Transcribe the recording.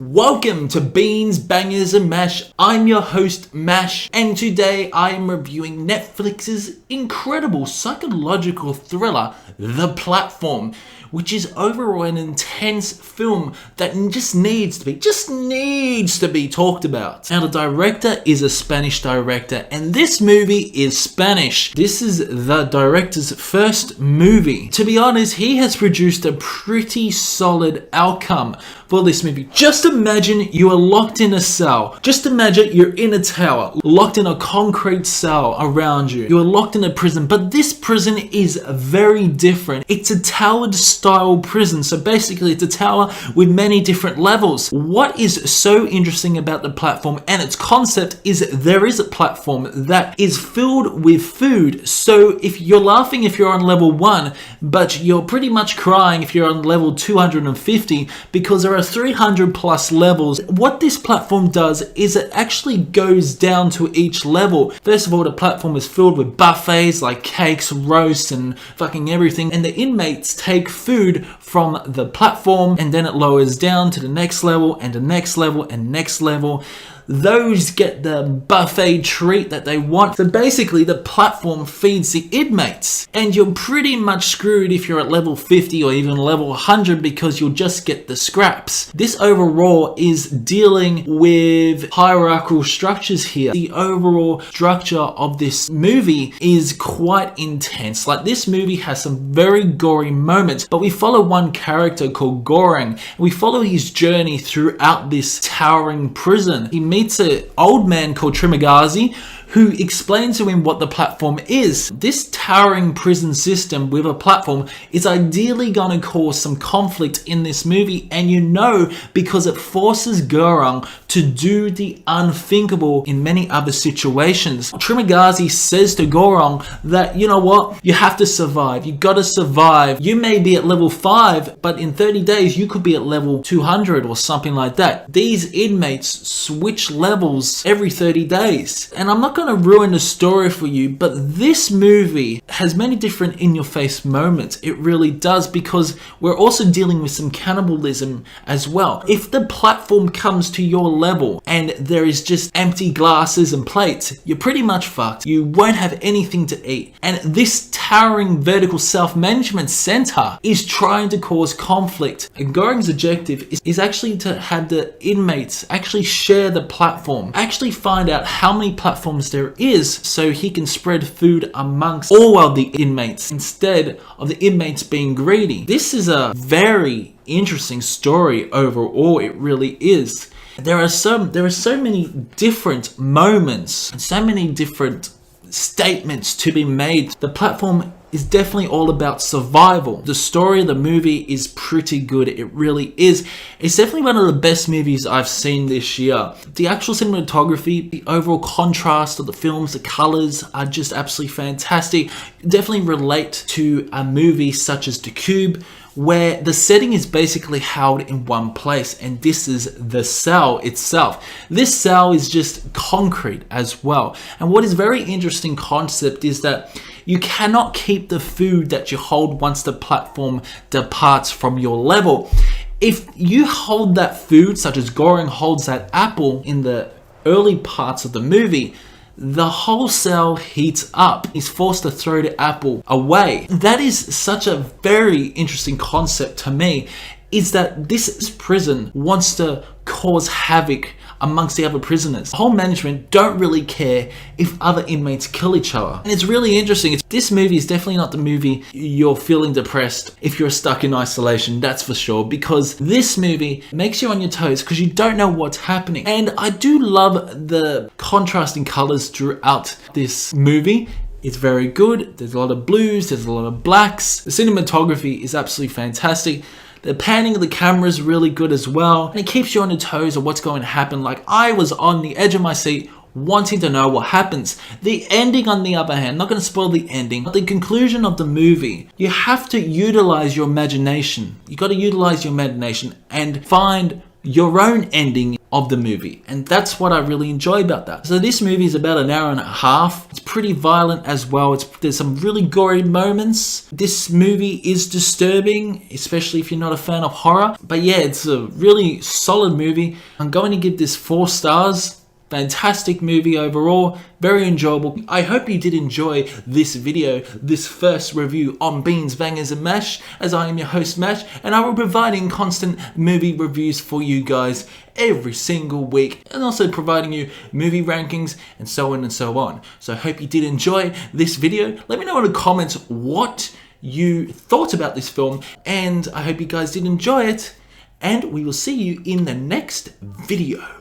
Welcome to Beans, Bangers and Mash. I'm your host Mash, and today I am reviewing Netflix's incredible psychological thriller, The Platform, which is overall an intense film that just needs to be talked about. Now, the director is a Spanish director, and this movie is Spanish. This is the director's first movie. To be honest, he has produced a pretty solid outcome for this movie. Just imagine you are locked in a cell. Just imagine you're in a tower, locked in a concrete cell around you. You are locked in a prison, but this prison is very different. It's a towered style prison. So basically it's a tower with many different levels. What is so interesting about the platform and its concept is there is a platform that is filled with food. So if you're laughing if you're on level 1, but you're pretty much crying if you're on level 250 because there are 300 plus levels. What this platform does is it actually goes down to each level. First of all, the platform is filled with buffets like cakes, roasts and fucking everything, and the inmates take food from the platform and then it lowers down to the next level and the next level and next level. Those get the buffet treat that they want. So basically the platform feeds the inmates, and you're pretty much screwed if you're at level 50 or even level 100 because you'll just get the scraps. This overall is dealing with hierarchical structures here. The overall structure of this movie is quite intense. Like, this movie has some very gory moments, but we follow one character called Goreng. We follow his journey throughout this towering prison. He meets an old man called Trimagazi who explains to him what the platform is. This towering prison system with a platform is ideally going to cause some conflict in this movie, and you know, because it forces Goreng to do the unthinkable in many other situations. Trimagazi says to Goreng that, you know what, you have to survive. You gotta survive. You may be at level 5, but in 30 days you could be at level 200 or something like that. These inmates switch levels every 30 days. And I'm not going to ruin the story for you, but this movie has many different in-your-face moments. It really does, because we're also dealing with some cannibalism as well. If the platform comes to your level and there is just empty glasses and plates, you're pretty much fucked. You won't have anything to eat. And this towering vertical self-management center is trying to cause conflict. And Goreng's objective is actually to have the inmates actually share the platform, actually find out how many platforms there is so he can spread food amongst all of the inmates instead of the inmates being greedy. This is a very interesting story overall. It really is. There are so many different moments and so many different statements to be made. The platform is definitely all about survival. The story of the movie is pretty good. It really is. It's definitely one of the best movies I've seen this year. The actual cinematography, the overall contrast of the films, the colors are just absolutely fantastic. Definitely relate to a movie such as The Cube, where the setting is basically held in one place, and this is the cell itself. This cell is just concrete as well. And what is very interesting concept is that you cannot keep the food that you hold once the platform departs from your level. If you hold that food, such as Goreng holds that apple in the early parts of the movie, the whole cell heats up. He's forced to throw the apple away. That is such a very interesting concept to me, is that this prison wants to cause havoc amongst the other prisoners. The whole management don't really care if other inmates kill each other. And it's really interesting. This movie is definitely not the movie you're feeling depressed if you're stuck in isolation, that's for sure, because this movie makes you on your toes because you don't know what's happening. And I do love the contrasting colors throughout this movie. It's very good. There's a lot of blues, there's a lot of blacks. The cinematography is absolutely fantastic. The panning of the camera is really good as well. And it keeps you on your toes of what's going to happen. Like, I was on the edge of my seat wanting to know what happens. The ending, on the other hand, not going to spoil the ending, but the conclusion of the movie, you have to utilize your imagination. You got to utilize your imagination and find your own ending of the movie, and that's what I really enjoy about that. So this movie is about an hour and a half. It's pretty violent as well. There's some really gory moments. This movie is disturbing, especially if you're not a fan of horror. But yeah, it's a really solid movie. I'm going to give this 4 stars. Fantastic movie overall, very enjoyable. I hope you did enjoy this video, this first review on Beans, Bangers and Mash, as I am your host Mash, and I will be providing constant movie reviews for you guys every single week, and also providing you movie rankings and so on and so on. So I hope you did enjoy this video. Let me know in the comments what you thought about this film, and I hope you guys did enjoy it, and we will see you in the next video.